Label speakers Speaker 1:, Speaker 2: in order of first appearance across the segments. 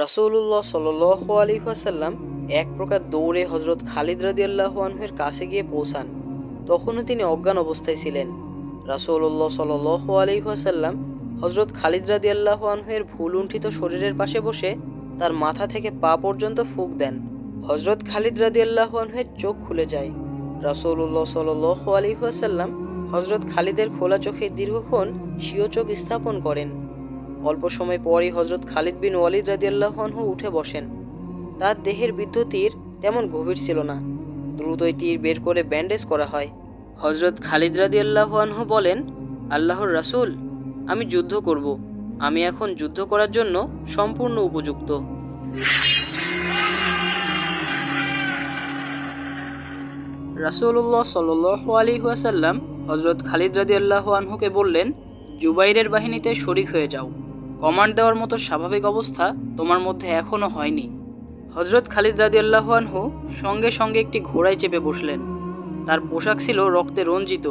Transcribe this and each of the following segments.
Speaker 1: রাসূলুল্লাহ সাল্লাল্লাহু আলাইহি ওয়াসাল্লাম এক প্রকার দৌড়ে হযরত খালিদ রাদিয়াল্লাহু আনহুর কাছে গিয়ে পৌঁছান। তখনও তিনি অজ্ঞান অবস্থায় ছিলেন। রাসূলুল্লাহ সাল্লাল্লাহু আলাইহি ওয়াসাল্লাম হযরত খালিদ রাদিয়াল্লাহু আনহুর ভুলুণ্ঠিত শরীরের পাশে বসে তার মাথা থেকে পা পর্যন্ত ফুঁক দেন। হযরত খালিদ রাদিয়াল্লাহু আনহুর চোখ খুলে যায়। রাসূলুল্লাহ সাল্লাল্লাহু আলাইহি ওয়াসাল্লাম হযরত খালিদের খোলা চোখে দীর্ঘক্ষণ স্বীয় চোখ স্থাপন করেন। অল্প সময় পরই হযরত খালিদ বিন ওয়ালিদ রাদিয়াল্লাহু আনহু উঠে বসেন। তার দেহের বিদ্ধ তীর তেমন গভীর ছিল না। দ্রুতই তীর বের করে ব্যান্ডেজ করা হয়। হযরত খালিদ রাদিয়াল্লাহু আনহু বলেন, আল্লাহর রাসূল, আমি যুদ্ধ করব। আমি এখন যুদ্ধ করার জন্য সম্পূর্ণ উপযুক্ত। রাসূলুল্লাহ সাল্লাল্লাহু আলাইহি ওয়াসাল্লাম হযরত খালিদ রাদিয়াল্লাহু আনহুকে বললেন, জুবাইরের বাহিনীতে শরিক হয়ে যাও। কমান্ড দেওয়ার মতো স্বাভাবিক অবস্থা তোমার মধ্যে এখনও হয়নি। হযরত খালিদ রাদিয়াল্লাহু আনহু সঙ্গে সঙ্গে একটি ঘোড়ায় চেপে বসলেন। তার পোশাক ছিল রক্তে রঞ্জিত।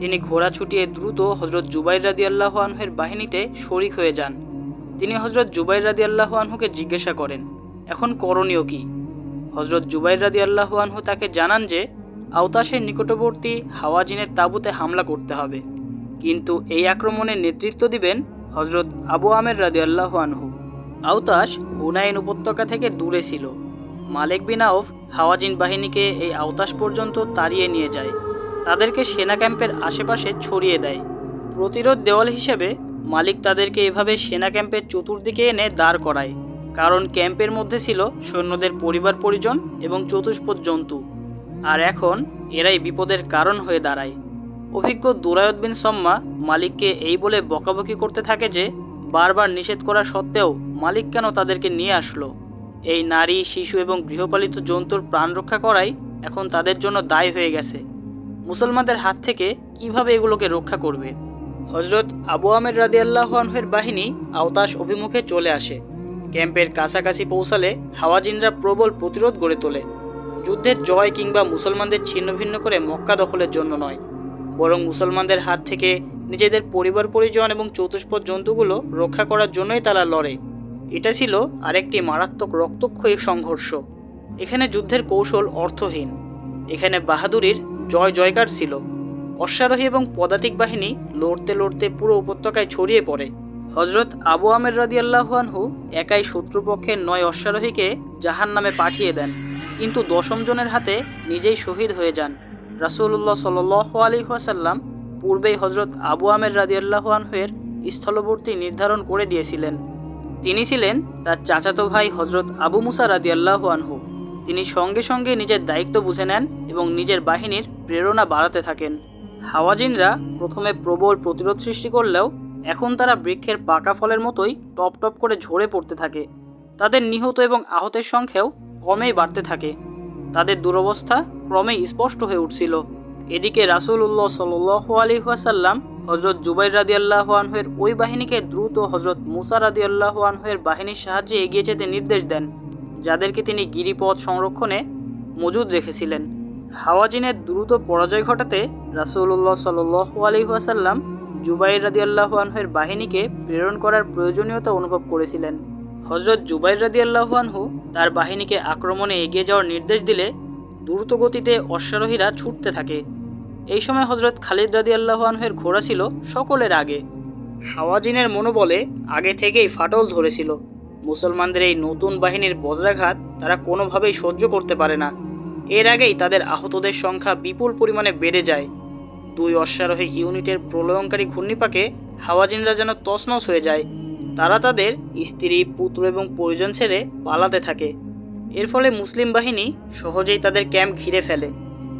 Speaker 1: তিনি ঘোড়া ছুটিয়ে দ্রুত হযরত জুবাইর রাদিয়াল্লাহু আনহুর বাহিনীতে শরিক হয়ে যান। তিনি হযরত জুবাইর রাদিয়াল্লাহু আনহুকে জিজ্ঞাসা করেন, এখন করণীয় কি? হযরত জুবাইর রাদিয়াল্লাহু আনহু তাকে জানান যে আওতাসের নিকটবর্তী হাওয়াজিনের তাঁবুতে হামলা করতে হবে, কিন্তু এই আক্রমণের নেতৃত্ব দিবেন হযরত আবু আমের রাদিয়াল্লাহু আনহু। আওতাস হুনাইন উপত্যকা থেকে দূরে ছিল। মালিক বিন আউফ হাওয়াজিন বাহিনীকে এই আওতাস পর্যন্ত তাড়িয়ে নিয়ে যায়, তাদেরকে সেনা ক্যাম্পের আশেপাশে ছড়িয়ে দেয়। প্রতিরোধ দেওয়াল হিসেবে মালিক তাদেরকে এভাবে সেনা ক্যাম্পের চতুর্দিকে এনে দাঁড় করায়, কারণ ক্যাম্পের মধ্যে ছিল সৈন্যদের পরিবার পরিজন এবং চতুষ্পদ জন্তু, আর এখন এরাই বিপদের কারণ হয়ে দাঁড়ায়। অভিজ্ঞ দুরায়দ বিন সম্মা মালিককে এই বলে বকাবকি করতে থাকে যে বারবার নিষেধ করা সত্ত্বেও মালিক কেন তাদেরকে নিয়ে আসলো। এই নারী, শিশু এবং গৃহপালিত জন্তুর প্রাণ রক্ষা করাই এখন তাদের জন্য দায় হয়ে গেছে। মুসলমানদের হাত থেকে কিভাবে এগুলোকে রক্ষা করবে? হযরত আবু আমের রাদিয়াল্লাহু আনহুর বাহিনী আওতাস অভিমুখে চলে আসে। ক্যাম্পের কাছাকাছি পৌঁছালে হাওয়াজিনরা প্রবল প্রতিরোধ গড়ে তোলে। যুদ্ধের জয় কিংবা মুসলমানদের ছিন্নভিন্ন করে মক্কা দখলের জন্য নয়, বরং মুসলমানদের হাত থেকে নিজেদের পরিবার পরিজন এবং চতুষ্পদ জন্তুগুলো রক্ষা করার জন্যই তারা লড়ে। এটা ছিল আরেকটি মারাত্মক রক্তক্ষয়ী সংঘর্ষ। এখানে যুদ্ধের কৌশল অর্থহীন। এখানে বাহাদুরির জয় জয়কার ছিল। অশ্বারোহী এবং পদাতিক বাহিনী লড়তে লড়তে পুরো উপত্যকায় ছড়িয়ে পড়ে। হযরত আবু আমের রাদিয়াল্লাহু আনহু একাই শত্রুপক্ষের ৯ অশ্বারোহীকে জাহান্নামে পাঠিয়ে দেন, কিন্তু ১০ম জনের হাতে নিজেই শহীদ হয়ে যান। রাসূলুল্লাহ সাল্লাল্লাহু আলাইহি ওয়াসাল্লাম পূর্বেই হযরত আবু আমের রাদিয়াল্লাহু আনহুর স্থলবর্তী নির্ধারণ করে দিয়েছিলেন। তিনি ছিলেন তার চাচাতো ভাই হযরত আবু মুসা রাদিয়াল্লাহু আনহু। তিনি সঙ্গে সঙ্গে নিজের দায়িত্ব বুঝে নেন এবং নিজের বাহিনীর প্রেরণা বাড়াতে থাকেন। হাওয়াজিনরা প্রথমে প্রবল প্রতিরোধ সৃষ্টি করলেও এখন তারা বৃক্ষের পাকা ফলের মতোই টপ টপ করে ঝরে পড়তে থাকে। তাদের নিহত এবং আহতের সংখ্যাও ক্রমেই বাড়তে থাকে। তাদের দুরবস্থা ক্রমেই স্পষ্ট হয়ে উঠছিল। এদিকে রাসূলুল্লাহ সাল্লাল্লাহু আলাইহি ওয়াসাল্লাম হযরত জুবাইর রাদিয়াল্লাহু আনহুর ওই বাহিনীকে দ্রুত হযরত মুসা রাদিয়াল্লাহু আনহুর বাহিনীর সাহায্যে এগিয়ে যেতে নির্দেশ দেন, যাদেরকে তিনি গিরিপথ সংরক্ষণে মজুদ রেখেছিলেন। হাওয়াজিনের দ্রুত পরাজয় ঘটাতে রাসূলুল্লাহ সাল্লাল্লাহু আলাইহি ওয়াসাল্লাম জুবাইর রাদিয়াল্লাহু আনহুর বাহিনীকে প্রেরণ করার প্রয়োজনীয়তা অনুভব করেছিলেন। হযরত জুবাইর রাদিয়াল্লাহু আনহু তার বাহিনীকে আক্রমণে এগিয়ে যাওয়ার নির্দেশ দিলে দ্রুত গতিতে অশ্বারোহীরা ছুটতে থাকে। এই সময় হযরত খালিদ রাদিয়াল্লাহু আনহুর ঘোড়া ছিল সকলের আগে। হাওয়াজিনের মনোবলে আগে থেকেই ফাটল ধরেছিল। মুসলমানদের এই নতুন বাহিনীর বজ্রাঘাত তারা কোনোভাবেই সহ্য করতে পারে না। এর আগেই তাদের আহতদের সংখ্যা বিপুল পরিমাণে বেড়ে যায়। 2 অশ্বারোহী ইউনিটের প্রলয়ঙ্কারী ঘূর্ণিপাকে হাওয়াজিনরা যেন তছনছ হয়ে যায়। তারা তাদের স্ত্রী, পুত্র এবং পরিজন ছেড়ে পালাতে থাকে। এর ফলে মুসলিম বাহিনী সহজেই তাদের ক্যাম্প ঘিরে ফেলে।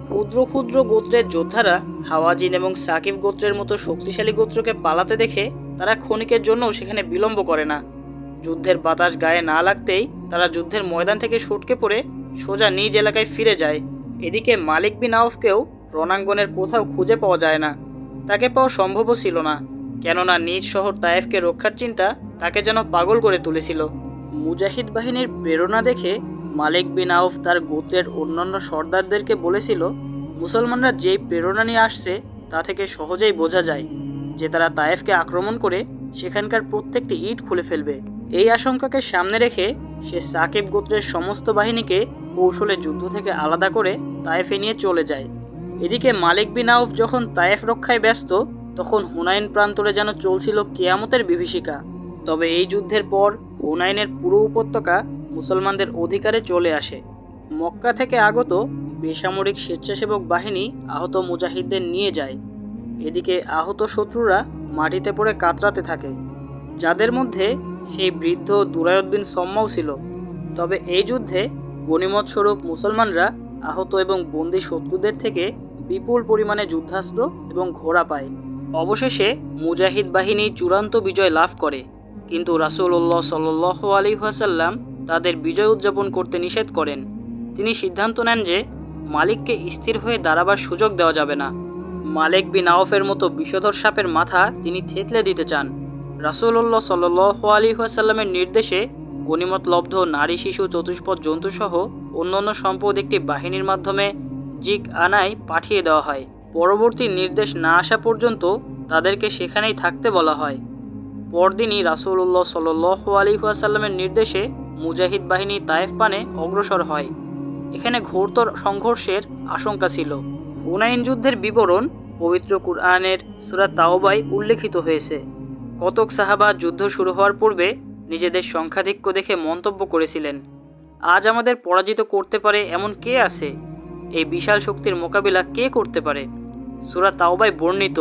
Speaker 1: ক্ষুদ্র ক্ষুদ্র গোত্রের যোদ্ধারা হাওয়াজিন এবং সাকিব গোত্রের মতো শক্তিশালী গোত্রকে পালাতে দেখে তারা ক্ষণিকের জন্যও সেখানে বিলম্ব করে না। যুদ্ধের বাতাস গায়ে না লাগতেই তারা যুদ্ধের ময়দান থেকে সটকে পড়ে সোজা নিজ এলাকায় ফিরে যায়। এদিকে মালিক বিন আউফকেও রণাঙ্গনের কোথাও খুঁজে পাওয়া যায় না। তাকে পাওয়া সম্ভবও ছিল না, কেননা নিজ শহর তায়েফকে রক্ষার চিন্তা তাকে যেন পাগল করে তুলেছিল। মুজাহিদ বাহিনীর প্রেরণা দেখে মালিক বিন আউফ তার গোত্রের অন্যান্য সর্দারদেরকে বলেছিল, মুসলমানরা যেই প্রেরণা নিয়ে আসছে তা থেকে সহজেই বোঝা যায় যে তারা তায়েফকে আক্রমণ করে সেখানকার প্রত্যেকটি ইট খুলে ফেলবে। এই আশঙ্কাকে সামনে রেখে সে সাকিব গোত্রের সমস্ত বাহিনীকে কৌশলে যুদ্ধ থেকে আলাদা করে তায়েফে নিয়ে চলে যায়। এদিকে মালিক বিন আউফ যখন তায়েফ রক্ষায় ব্যস্ত, তখন হুনাইন প্রান্তরে যেন চলছিল কিয়ামতের বিভীষিকা। তবে এই যুদ্ধের পর হুনাইনের পুরো উপত্যকা মুসলমানদের অধিকারে চলে আসে। মক্কা থেকে আগত বেসামরিক স্বেচ্ছাসেবক বাহিনী আহত মুজাহিদদের নিয়ে যায়। এদিকে আহত শত্রুরা মাটিতে পড়ে কাতরাতে থাকে, যাদের মধ্যে সেই বৃদ্ধ দুরায়দ বিন সম্মাও ছিল। তবে এই যুদ্ধে গনিমত স্বরূপ মুসলমানরা আহত এবং বন্দী শত্রুদের থেকে বিপুল পরিমাণে যুদ্ধাস্ত্র এবং ঘোড়া পায়। অবশেষে মুজাহিদ বাহিনী চূড়ান্ত বিজয় লাভ করে, কিন্তু রাসূলুল্লাহ সাল্লাল্লাহু আলাইহি ওয়াসাল্লাম তাদের বিজয় উদযাপন করতে নিষেধ করেন। তিনি সিদ্ধান্ত নেন যে মালিককে স্থির হয়ে দাঁড়াবার সুযোগ দেওয়া যাবে না। মালিক বিন আউফের মতো বিষধর সাপের মাথা তিনি থেতলে দিতে চান। রাসূলুল্লাহ সাল্লাল্লাহু আলাইহি ওয়াসাল্লামের নির্দেশে গনিমতলব্ধ নারী, শিশু, চতুষ্পদ জন্তুসহ অন্যান্য সম্পদ একটি বাহিনীর মাধ্যমে জিক আনায় পাঠিয়ে দেওয়া হয়। পরবর্তী নির্দেশ না আসা পর্যন্ত তাদেরকে সেখানেই থাকতে বলা হয়। পরদিনই রাসূলুল্লাহ সাল্লাল্লাহু আলাইহি ওয়াসাল্লামের নির্দেশে মুজাহিদ বাহিনী তায়েফ পানে অগ্রসর হয়। এখানে ঘোরতর সংঘর্ষের আশঙ্কা ছিল। হুনাইন যুদ্ধের বিবরণ পবিত্র কুরআনের সূরা তাওবায় উল্লেখিত হয়েছে। কতক সাহাবা যুদ্ধ শুরু হওয়ার পূর্বে নিজেদের সংখ্যাধিক্য দেখে মন্তব্য করেছিলেন, আজ আমাদের পরাজিত করতে পারে এমন কে আছে? এই বিশাল শক্তির মোকাবিলা কে করতে পারে? সূরা তাওবায় বর্ণিত,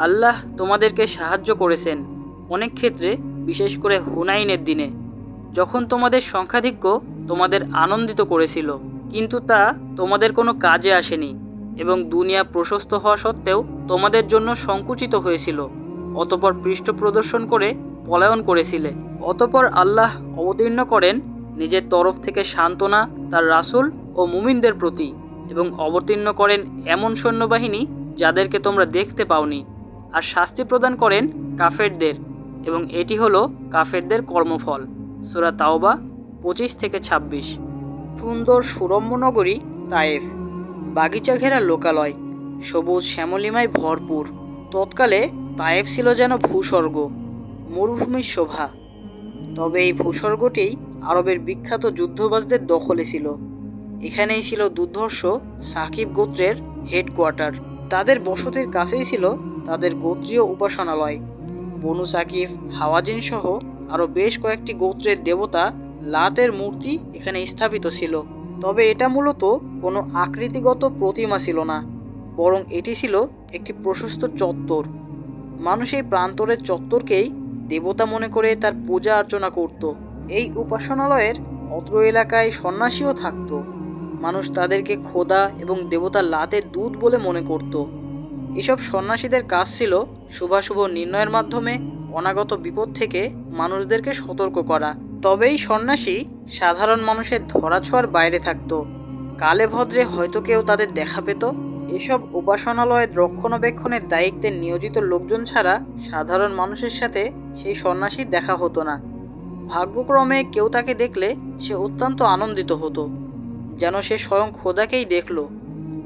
Speaker 1: আল্লাহ তোমাদেরকে সাহায্য করেছেন অনেক ক্ষেত্রে, বিশেষ করে হুনাইনের দিনে, যখন তোমাদের সংখ্যাধিক্য তোমাদের আনন্দিত করেছিল, কিন্তু তা তোমাদের কোনো কাজে আসেনি এবং দুনিয়া প্রশস্ত হওয়া সত্ত্বেও তোমাদের জন্য সংকুচিত হয়েছিল। অতঃপর পৃষ্ঠ প্রদর্শন করে পলায়ন করেছিলে। অতঃপর আল্লাহ অবতীর্ণ করেন নিজের তরফ থেকে সান্ত্বনা তার রাসূল ও মুমিনদের প্রতি, এবং অবতীর্ণ করেন এমন সৈন্যবাহিনী যাদেরকে তোমরা দেখতে পাওনি, আর শাস্তি প্রদান করেন কাফেরদের, এবং এটি হলো কাফেরদের কর্মফল। সূরা তাওবা 25-26। সুন্দর সুরম্য নগরী তায়েফ, বাগিচা ঘেরা লোকালয়, সবুজ শ্যামলিমায় ভরপুর। তৎকালে তায়েফ ছিল যেন ভূস্বর্গ, মরুভূমির শোভা। তবে এই ভূস্বর্গটি আরবের বিখ্যাত যুদ্ধবাজদের দখলে ছিল। এখানেই ছিল দুর্ধর্ষ সাকিব গোত্রের হেডকোয়ার্টার। তাদের বসতির কাছেই ছিল তাদের গোত্রীয় উপাসনালয়। বনু সাকিব, হাওয়াজিন সহ আরও বেশ কয়েকটি গোত্রের দেবতা লাতের মূর্তি এখানে স্থাপিত ছিল। তবে এটা মূলত কোনো আকৃতিগত প্রতিমা ছিল না, বরং এটি ছিল একটি প্রশস্ত চত্বর। মানুষ এই প্রান্তরের চত্বরকেই দেবতা মনে করে তার পূজা অর্চনা করত। এই উপাসনালয়ের অত্র এলাকায় সন্ন্যাসীও থাকত। মানুষ তাদেরকে খোদা এবং দেবতা লাতের দূত বলে মনে করত। এসব সন্ন্যাসীদের কাজ ছিল শুভাশুভ নির্ণয়ের মাধ্যমে অনাগত বিপদ থেকে মানুষদেরকে সতর্ক করা। তবে এই সন্ন্যাসী সাধারণ মানুষের ধরাছোঁয়ার বাইরে থাকত। কালে ভদ্রে হয়তো কেউ তাদের দেখা পেত। এসব উপাসনালয়ের রক্ষণাবেক্ষণের দায়িত্বে নিয়োজিত লোকজন ছাড়া সাধারণ মানুষের সাথে সেই সন্ন্যাসীর দেখা হতো না। ভাগ্যক্রমে কেউ তাকে দেখলে সে অত্যন্ত আনন্দিত হতো, যেন সে স্বয়ং খোদাকেই দেখল।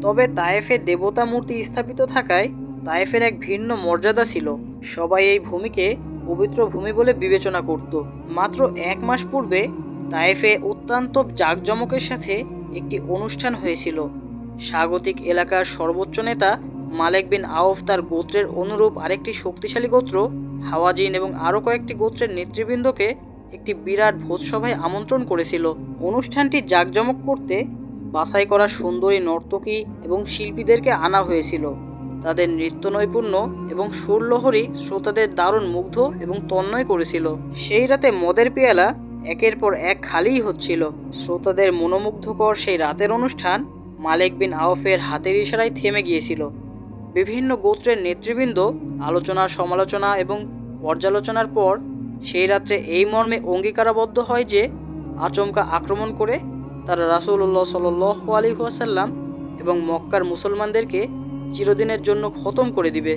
Speaker 1: তবে তায়েফে দেবতা মূর্তি স্থাপিত থাকায় তায়েফের এক ভিন্ন মর্যাদা ছিল। সবাই এই ভূমিকে পবিত্র ভূমি বলে বিবেচনা করত। মাত্র 1 মাস পূর্বে তায়েফে অত্যন্ত জাঁকজমকের সাথে একটি অনুষ্ঠান হয়েছিল। স্বাগতিক এলাকার সর্বোচ্চ নেতা মালিক বিন আউফ তার গোত্রের অনুরূপ আরেকটি শক্তিশালী গোত্র হাওয়াজিন এবং আরও কয়েকটি গোত্রের নেতৃবৃন্দকে একটি বিরাট ভোজসভায় আমন্ত্রণ করেছিল। অনুষ্ঠানটি জাঁকজমক করতে বাছাই করা সুন্দরী নর্তকী এবং শিল্পীদেরকে আনা হয়েছিল। তাদের নৃত্য নৈপুণ্য এবং সুরলহরী শ্রোতাদের দারুণ মুগ্ধ এবং তন্ময় করেছিল। সেই রাতে মদের পেয়ালা একের পর এক খালিই হচ্ছিল। শ্রোতাদের মনোমুগ্ধকর সেই রাতের অনুষ্ঠান মালিক বিন আউফের হাতের ইশারায় থেমে গিয়েছিল। বিভিন্ন গোত্রের নেতৃবৃন্দ আলোচনা, সমালোচনা এবং পর্যালোচনার পর সেই রাত্রে এই মর্মে অঙ্গীকারাবদ্ধ হয় যে আচমকা আক্রমণ করে তারা রাসূলুল্লাহ সাল্লাল্লাহু আলাইহি ওয়াসাল্লাম এবং মক্কার মুসলমানদেরকে চিরদিনের জন্য খতম করে দিবে।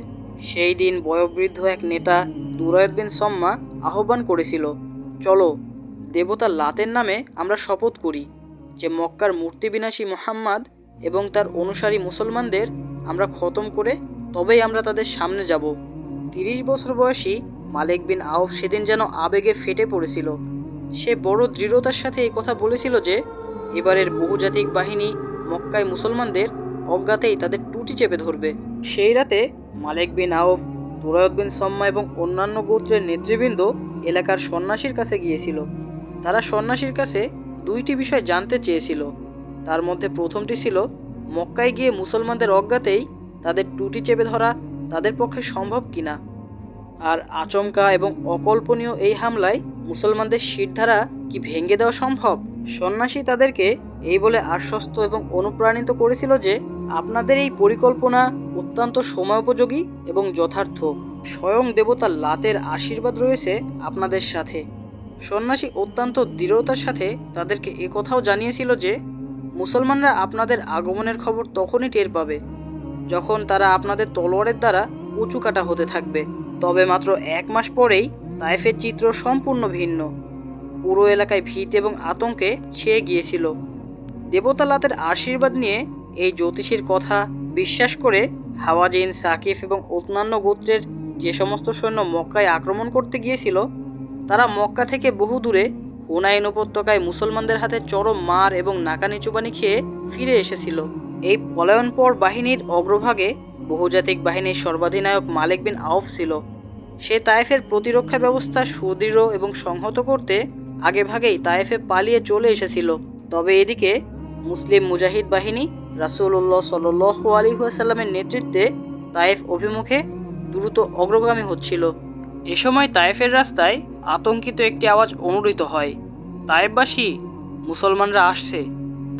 Speaker 1: সেই দিন বয়োবৃদ্ধ এক নেতা দুরায়দ বিন সম্মা আহ্বান করেছিল, চলো দেবতা লাতের নামে আমরা শপথ করি যে মক্কার মূর্তি বিনাশী মুহাম্মদ এবং তার অনুসারী মুসলমানদের আমরা খতম করে তবেই আমরা তাদের সামনে যাব। 30 বছর বয়সী মালিক বিন আউফ সেদিন যেন আবেগে ফেটে পড়েছিল। সে বড় দৃঢ়তার সাথে এই কথা বলেছিল যে এবারের বহুজাতিক বাহিনী মক্কায় মুসলমানদের অজ্ঞাতেই তাদের টুটি চেপে ধরবে। সেই রাতে মালিক বিন আউফ, তুরায়দ বিন সম্মা এবং অন্যান্য গোত্রের নেতৃবৃন্দ এলাকার সন্ন্যাসীর কাছে গিয়েছিল। তারা সন্ন্যাসীর কাছে দুইটি বিষয় জানতে চেয়েছিল। তার মধ্যে প্রথমটি ছিল মক্কায় গিয়ে মুসলমানদের অজ্ঞাতেই তাদের টুটি চেপে ধরা তাদের পক্ষে সম্ভব কিনা, আর আচমকা এবং অকল্পনীয় এই হামলায় মুসলমানদের শিরধারা কি ভেঙে দেওয়া সম্ভব। সন্ন্যাসী তাদেরকে এই বলে আশ্বস্ত এবং অনুপ্রাণিত করেছিল যে আপনাদের এই পরিকল্পনা অত্যন্ত সময়োপযোগী এবং যথার্থ। স্বয়ং দেবতা লাতের আশীর্বাদ রয়েছে আপনাদের সাথে। সন্ন্যাসী অত্যন্ত দৃঢ়তার সাথে তাদেরকে একথাও জানিয়েছিল যে মুসলমানরা আপনাদের আগমনের খবর তখনই টের পাবে যখন তারা আপনাদের তলোয়ারের দ্বারা কচু কাটা হতে থাকবে। তবে মাত্র 1 মাস পরেই তায়েফের চিত্র সম্পূর্ণ ভিন্ন। পুরো এলাকায় ভীতি এবং আতঙ্কে ছেয়ে গিয়েছিল। দেবতা লাতের আশীর্বাদ নিয়ে এই জ্যোতিষীর কথা বিশ্বাস করে হাওয়াজিন, সাকিফ এবং অন্যান্য গোত্রের যে সমস্ত সৈন্য মক্কায় আক্রমণ করতে গিয়েছিল তারা মক্কা থেকে বহু দূরে হুনাইন উপত্যকায় মুসলমানদের হাতে চরম মার এবং নাকানি চুবানি খেয়ে ফিরে এসেছিল। এই পলায়নপর বাহিনীর অগ্রভাগে বহুজাতিক বাহিনীর সর্বাধিনায়ক মালিক বিন আউফ ছিল। সে তায়েফের প্রতিরক্ষা ব্যবস্থা সুদৃঢ় এবং সংহত করতে আগেভাগেই তায়েফে পালিয়ে চলে এসেছিল। তবে এদিকে মুসলিম মুজাহিদ বাহিনী রাসূলুল্লাহ সাল্লাল্লাহু আলাইহি ওয়াসাল্লামের নেতৃত্বে তায়েফ অভিমুখে দ্রুত অগ্রগামী হচ্ছিল। এ সময় তায়েফের রাস্তায় আতঙ্কিত একটি আওয়াজ অনুরিত হয়, তায়েফবাসী, মুসলমানরা আসছে,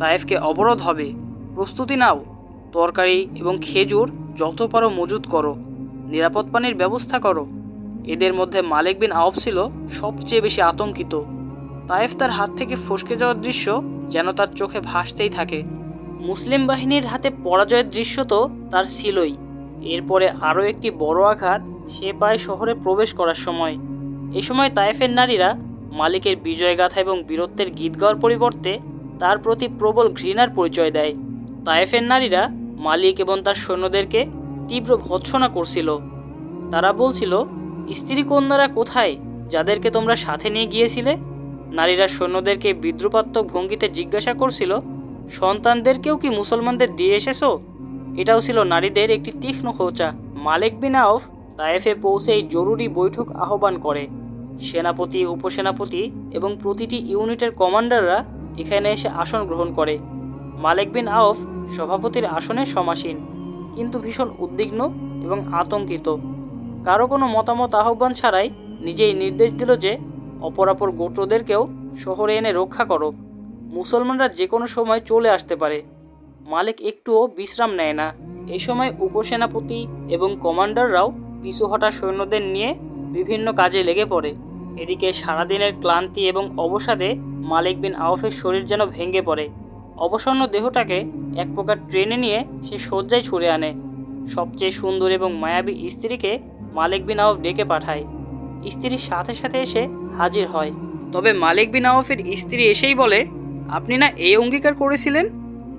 Speaker 1: তায়েফকে অবরোধ হবে, প্রস্তুতি নাও, তরকারি এবং খেজুর যত পারো মজুত করো, নিরাপদ পানির ব্যবস্থা করো। এদের মধ্যে মালিক বিন আউফ ছিল সবচেয়ে বেশি আতঙ্কিত। তায়েফ তার হাত থেকে ফসকে যাওয়ার দৃশ্য যেন তার চোখে ভাসতেই থাকে। মুসলিম বাহিনীর হাতে পরাজয়ের দৃশ্য তো তার ছিলই, এরপরে আরও একটি বড় আঘাত সে পায় শহরে প্রবেশ করার সময়। এই সময় তায়েফের নারীরা মালিকের বিজয়গাথা এবং বীরত্বের গীত গাওয়ার পরিবর্তে তার প্রতি প্রবল ঘৃণার পরিচয় দেয়। তায়েফের নারীরা মালিক এবং তার সৈন্যদেরকে তীব্র ভৎসনা করছিল। তারা বলছিল, স্ত্রী কন্যারা কোথায় যাদেরকে তোমরা সাথে নিয়ে গিয়েছিলে? নারীরা সৈন্যদেরকে বিদ্রুপাত্মক ভঙ্গিতে জিজ্ঞাসা করছিল, সন্তানদেরকেও কি মুসলমানদের দিয়ে এসেছো? এটাও ছিল নারীদের একটি তীক্ষ্ণ খোঁচা। মালিক বিন আউফ তায়েফে পৌঁছেই জরুরি বৈঠক আহ্বান করে। সেনাপতি, উপসেনাপতি এবং প্রতিটি ইউনিটের কমান্ডাররা এখানে এসে আসন গ্রহণ করে। মালিক বিন আউফ সভাপতির আসনে সমাসীন, কিন্তু ভীষণ উদ্বিগ্ন এবং আতঙ্কিত। কারো কোনো মতামত আহ্বান ছাড়াই নিজেই নির্দেশ দিল যে অপরাপর গোত্রদেরকেও শহরে এনে রক্ষা করো, মুসলমানরা যে কোনো সময় চলে আসতে পারে। মালিক একটুও বিশ্রাম নেয় না। এই সময় উপসেনাপতি এবং কমান্ডাররাও পিছু হটা সৈন্যদের নিয়ে বিভিন্ন কাজে লেগে পড়ে। এদিকে সারাদিনের ক্লান্তি এবং অবসাদে মালিক বিন আউফের শরীর যেন ভেঙে পড়ে। অবসন্ন দেহটাকে এক প্রকার ট্রেনে নিয়ে সে শয্যায় ছুঁড়ে আনে। সবচেয়ে সুন্দর এবং মায়াবী স্ত্রীকে মালিক বিন আউফ ডেকে পাঠায়। স্ত্রীর সাথে সাথে এসে হাজির হয়। তবে মালিক বিন আউফের স্ত্রী এসেই বলে, আপনি না এই অঙ্গীকার করেছিলেন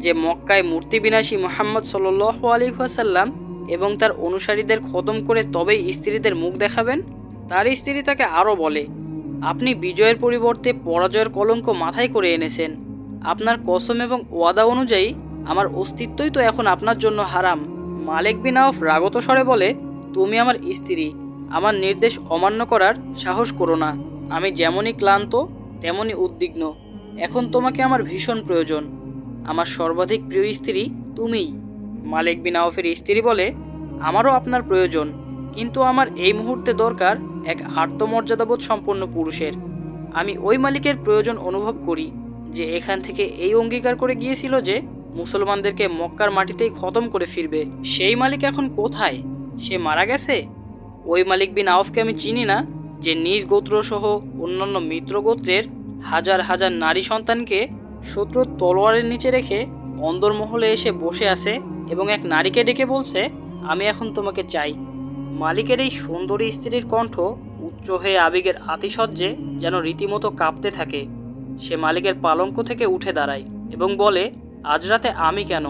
Speaker 1: যে মক্কায় মূর্তি বিনাশী মুহাম্মদ সাল্লাল্লাহু আলাইহি ওয়াসাল্লাম এবং তার অনুসারীদের খতম করে তবেই স্ত্রীদের মুখ দেখাবেন? তার স্ত্রী তাকে আরও বলে, আপনি বিজয়ের পরিবর্তে পরাজয়ের কলঙ্ক মাথায় করে এনেছেন। আপনার কসম এবং ওয়াদা অনুযায়ী আমার অস্তিত্বই তো এখন আপনার জন্য হারাম। মালিক বিন আউফ রাগত স্বরে বলে, তুমি আমার স্ত্রী, আমার নির্দেশ অমান্য করার সাহস করো না। আমি যেমনই ক্লান্ত তেমনই উদ্বিগ্ন। এখন তোমাকে আমার ভীষণ প্রয়োজন। আমার সর্বাধিক প্রিয় স্ত্রী তুমিই। মালিক বিন আউফের স্ত্রী বলে, আমারও আপনার প্রয়োজন, কিন্তু আমার এই মুহূর্তে দরকার এক আত্মমর্যাদাবোধ সম্পন্ন পুরুষের। আমি ওই মালিকের প্রয়োজন অনুভব করি যে এখান থেকে এই অঙ্গীকার করে গিয়েছিল যে মুসলমানদেরকে মক্কার মাটিতেই খতম করে ফিরবে। সেই মালিক এখন কোথায়? সে মারা গেছে? ওই মালিক বিন আউফকে আমি চিনি না, যে নিজ গোত্রসহ অন্যান্য মিত্র গোত্রের হাজার হাজার নারী সন্তানকে শত্রুর তলোয়ারের নিচে রেখে অন্দরমহলে এসে বসে আছে এবং এক নারীকে ডেকে বলছে, আমি এখন তোমাকে চাই। মালিকের এই সুন্দরী স্ত্রীর কণ্ঠ উচ্চ হয়ে আবেগের আতিশয্যে যেন রীতিমতো কাঁপতে থাকে। সে মালিকের পালঙ্ক থেকে উঠে দাঁড়ায় এবং বলে, আজ রাতে আমি কেন,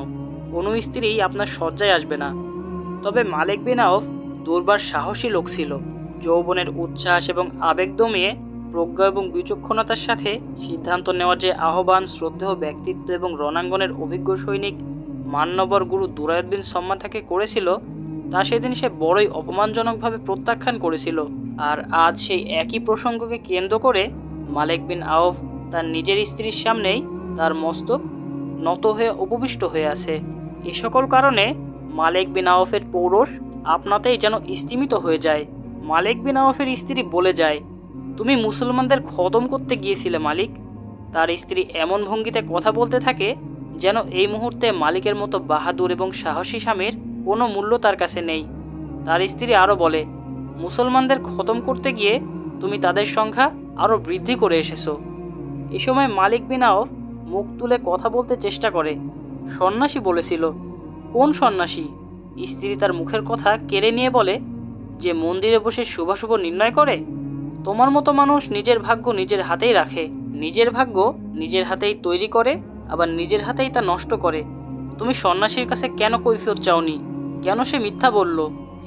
Speaker 1: কোনো স্ত্রীই আপনার শয্যায় আসবে না। তবে মালিক বিন আউফ দুর্বার সাহসী লোক ছিল। যৌবনের উচ্ছ্বাস এবং আবেগ দমিয়ে প্রজ্ঞা এবং বিচক্ষণতার সাথে সিদ্ধান্ত নেওয়ার যে আহ্বান শ্রদ্ধেয় ব্যক্তিত্ব এবং রণাঙ্গনের অভিজ্ঞ সৈনিক মান্যবর গুরু দুরায়দ বিন সম্মান তাকে করেছিল, তা সেদিন সে বড়ই অপমানজনকভাবে প্রত্যাখ্যান করেছিল। আর আজ সেই একই প্রসঙ্গকে কেন্দ্র করে মালিক বিন আউফ তার নিজের স্ত্রীর সামনেই তার মস্তক নত হয়ে উপবিষ্ট হয়ে আছে। এ সকল কারণে মালিক বিন আউফের পৌরষ আপনাতেই যেন স্তিমিত হয়ে যায়। মালিক বিন আউফের স্ত্রী বলে যায়, তুমি মুসলমানদের খতম করতে গিয়েছিলে মালিক। তার স্ত্রী এমন ভঙ্গিতে কথা বলতে থাকে যেন এই মুহূর্তে মালিকের মতো বাহাদুর এবং সাহসী স্বামীর কোনো মূল্য তার কাছে নেই। তার স্ত্রী আরও বলে, মুসলমানদের খতম করতে গিয়ে তুমি তাদের সংখ্যা আরও বৃদ্ধি করে এসেছো। এ সময় মালিক বিন আউফ মুখ তুলে কথা বলতে চেষ্টা করে। সন্ন্যাসী বলেছিল। কোন সন্ন্যাসী? স্ত্রী তার মুখের কথা কেড়ে নিয়ে বলে, যে মন্দিরে বসে শুভাশুভ নির্ণয় করে। তোমার মতো মানুষ নিজের ভাগ্য নিজের হাতেই রাখে, নিজের ভাগ্য নিজের হাতেই তৈরি করে, আবার নিজের হাতেই তা নষ্ট করে। তুমি সন্ন্যাসীর কাছে কেন কৈফিয়ত চাওনি? কেন সে মিথ্যা বলল?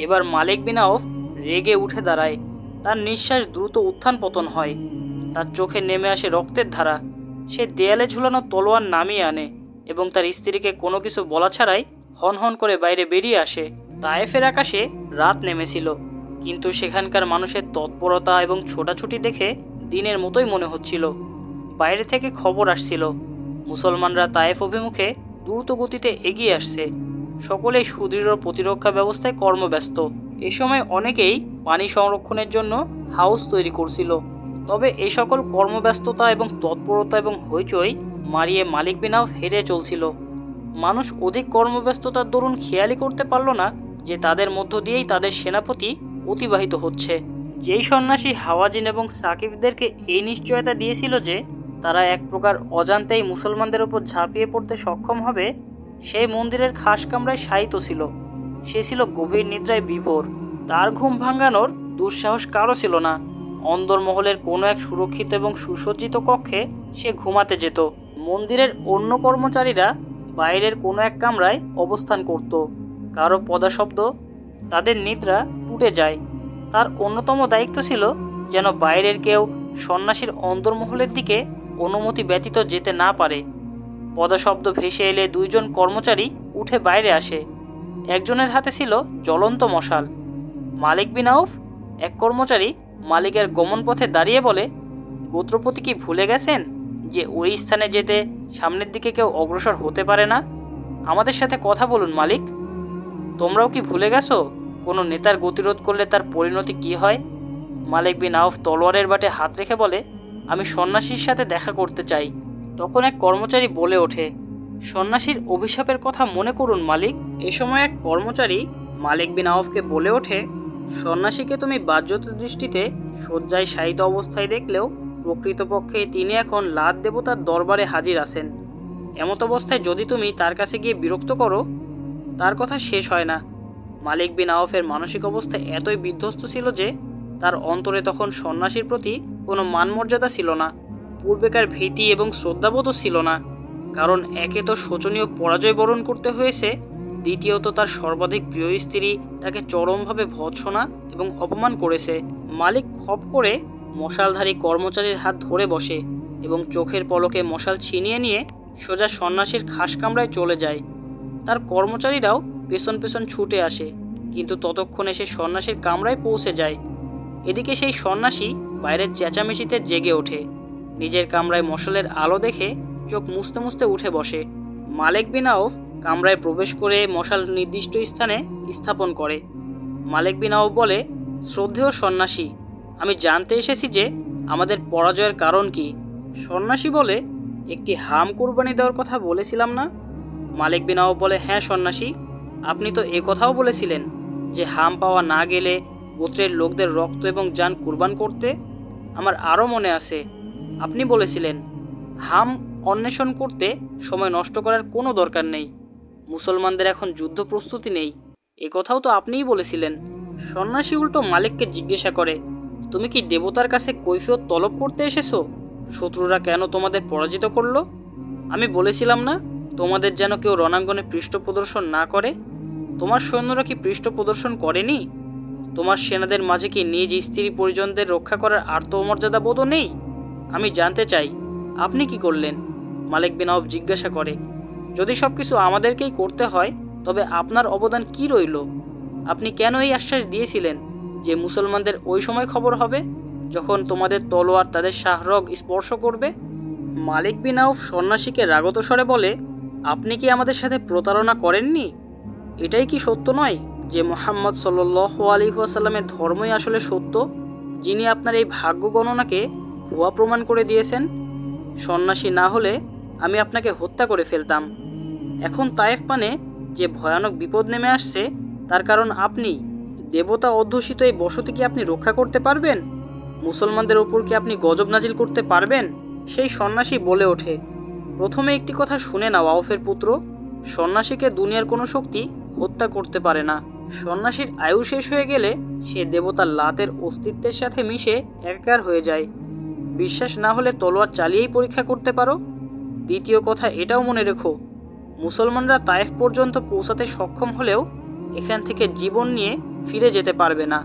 Speaker 1: এবার মালিক বিন আউফ রেগে উঠে দাঁড়ায়। তার নিঃশ্বাস দ্রুত উত্থান পতন হয়। তার চোখে নেমে আসে রক্তের ধারা। সে দেয়ালে ঝুলানো তলোয়ার নামিয়ে আনে এবং তার স্ত্রীকে কোনো কিছু বলা ছাড়াই হনহন করে বাইরে বেরিয়ে আসে। তায়েফের আকাশে রাত নেমেছিল, কিন্তু সেখানকার মানুষের তৎপরতা এবং ছোটাছুটি দেখে দিনের মতোই মনে হচ্ছিল। বাইরে থেকে খবর আসছিল, মুসলমানরা তায়েফ অভিমুখে দ্রুত গতিতে এগিয়ে আসছে। সকলেই সুদৃঢ় প্রতিরক্ষা ব্যবস্থায় কর্মব্যস্ত। এ সময় অনেকেই পানি সংরক্ষণের জন্য হাউস তৈরি করছিল। তবে এই সকল কর্মব্যস্ততা এবং তৎপরতা এবং হইচই মারিয়ে মালিক বিন আউফ হেরে চলছিল। মানুষ অধিক কর্মব্যস্ততার দরুন খেয়ালই করতে পারল না যে তাদের মধ্য দিয়েই তাদের সেনাপতি অতিবাহিত হচ্ছে। যেই সন্ন্যাসী হাওয়াজিন এবং সাকিবদেরকে এই নিশ্চয়তা দিয়েছিল যে তারা এক প্রকার অজান্তেই মুসলমানদের ওপর ঝাঁপিয়ে পড়তে সক্ষম হবে, সেই মন্দিরের খাস কামরায় শায়িত ছিল। সে ছিল গভীর নিদ্রায় বিভোর। তার ঘুম ভাঙানোর দুঃসাহস কারও ছিল না। অন্দরমহলের কোনো এক সুরক্ষিত এবং সুসজ্জিত কক্ষে সে ঘুমাতে যেত। মন্দিরের অন্য কর্মচারীরা বাইরের কোনো এক কামরায় অবস্থান করত। কারো পদাশব্দ তাদের নিদ্রা টুটে যায়। তার অন্যতম দায়িত্ব ছিল যেন বাইরের কেউ সন্ন্যাসীর অন্দরমহলের দিকে অনুমতি ব্যতীত যেতে না পারে। পদশব্দ ভেসে এলে দুইজন কর্মচারী উঠে বাইরে আসে। একজনের হাতে ছিল জ্বলন্ত মশাল। মালিক বিন আউফ, এক কর্মচারী মালিকের গমন পথে দাঁড়িয়ে বলে, গোত্রপতি কি ভুলে গেছেন যে ওই স্থানে যেতে সামনের দিকে কেউ অগ্রসর হতে পারে না? আমাদের সাথে কথা বলুন মালিক। তোমরাও কি ভুলে গেছো কোনো নেতার গতিরোধ করলে তার পরিণতি কি হয়? মালিক বিন আউফ তলোয়ারের বাটে হাত রেখে বলে, আমি সন্ন্যাসীর সাথে দেখা করতে চাই। তখন এক কর্মচারী বলে ওঠে, সন্ন্যাসীর অভিশাপের কথা মনে করুন মালিক। এ সময় এক কর্মচারী মালিক বিন আউফকে বলে ওঠে, সন্ন্যাসীকে তুমি বাহ্যত দৃষ্টিতে শয্যায় শায়িত অবস্থায় দেখলেও প্রকৃতপক্ষে তিনি এখন লাত দেবতার দরবারে হাজির আছেন। এমত অবস্থায় যদি তুমি তার কাছে গিয়ে বিরক্ত করো, তার কথা শেষ হয় না। মালিক বিন আউফের মানসিক অবস্থা এতই বিধ্বস্ত ছিল যে তার অন্তরে তখন সন্ন্যাসীর প্রতি কোনো মানমর্যাদা ছিল না। পূর্বেকার ভীতি এবং শ্রদ্ধাবোধও ছিল না। কারণ একে তো শোচনীয় পরাজয় বরণ করতে হয়েছে, দ্বিতীয়ত তার সর্বাধিক প্রিয় স্ত্রী তাকে চরমভাবে ভৎসনা এবং অপমান করেছে। মালিক খপ করে মশালধারী কর্মচারীর হাত ধরে বসে এবং চোখের পলকে মশাল ছিনিয়ে নিয়ে সোজা সন্ন্যাসীর খাস কামরায় চলে যায়। তার কর্মচারীরাও পেছন পেছন ছুটে আসে, কিন্তু ততক্ষণে সে সন্ন্যাসীর কামরায় পৌঁছে যায়। এদিকে সেই সন্ন্যাসী বাইরের চেঁচামেচিতে জেগে ওঠে। নিজের কামরায় মশালের আলো দেখে চোখ মুছতে মুছতে উঠে বসে। মালিক বিন আউফ কামরায় প্রবেশ করে মশাল নির্দিষ্ট স্থানে স্থাপন করে। মালিক বিন আউফ বলে, শ্রদ্ধেয় সন্ন্যাসী, আমি জানতে এসেছি যে আমাদের পরাজয়ের কারণ কি। সন্ন্যাসী বলে, একটি হাম কুরবানি দেওয়ার কথা বলেছিলাম না? মালিক বিন আউফ বলে, হ্যাঁ সন্ন্যাসী, আপনি তো এ কথাও বলেছিলেন যে হাম পাওয়া না গেলে গোত্রের লোকদের রক্ত এবং জান কুরবান করতে। আমার আরও মনে আছে, আপনি বলেছিলেন হাম অন্বেষণ করতে সময় নষ্ট করার কোনো দরকার নেই। মুসলমানদের এখন যুদ্ধ প্রস্তুতি নেই, এ কথাও তো আপনিই বলেছিলেন। সন্ন্যাসী উল্টো মালিককে জিজ্ঞাসা করে, তুমি কি দেবতার কাছে কৈফিয়ত তলব করতে এসেছো? শত্রুরা কেন তোমাদের পরাজিত করলো? আমি বলেছিলাম না তোমাদের যেন কেউ রণাঙ্গনে পৃষ্ঠ প্রদর্শন না করে? তোমার সৈন্যরা কি পৃষ্ঠ প্রদর্শন করেনি? তোমার সেনাদের মাঝে কি নিজ স্ত্রী পরিজনদের রক্ষা করার আত্মমর্যাদা বোধও নেই? আমি জানতে চাই আপনি কি করলেন? মালিক বিন আউফ জিজ্ঞাসা করে। যদি সব কিছু আমাদেরকেই করতে হয় তবে আপনার অবদান কি রইল? আপনি কেন এই আশ্বাস দিয়েছিলেন যে মুসলমানদের ওই সময় খবর হবে যখন তোমাদের তলোয়ার তাদের শাহরগ স্পর্শ করবে? মালিক বিন আউফ সন্ন্যাসীকে রাগত স্বরে বলে, আপনি কি আমাদের সাথে প্রতারণা করেননি? এটাই কি সত্য নয় যে মুহাম্মদ সাল্লাল্লাহু আলাইহি ওয়াসাল্লামের ধর্মই আসলে সত্য, যিনি আপনার এই ভাগ্য গণনাকে ভুয়া প্রমাণ করে দিয়েছেন? সন্ন্যাসী না হলে আমি আপনাকে হত্যা করে ফেলতাম। এখন তায়েফ পানে যে ভয়ানক বিপদ নেমে আসছে তার কারণ আপনি। দেবতা অধ্যুষিত এই বসতি কি আপনি রক্ষা করতে পারবেন? মুসলমানদের ওপর কি আপনি গজব নাজিল করতে পারবেন? সেই সন্ন্যাসী বলে ওঠে, প্রথমে একটি কথা শুনে নাও আউফের পুত্র, সন্ন্যাসীকে দুনিয়ার কোনো শক্তি হত্যা করতে পারে না। সন্ন্যাসীর আয়ু শেষ হয়ে গেলে সে দেবতা লাতের অস্তিত্বের সাথে মিশে একাকার হয়ে যায়। বিশ্বাস না হলে তলোয়ার চালিয়েই পরীক্ষা করতে পারো। দ্বিতীয় কথা এটাও মনে রেখো, মুসলমানরা তায়েফ পর্যন্ত পৌঁছাতে সক্ষম হলেও এখান থেকে জীবন নিয়ে ফিরে যেতে পারবে না।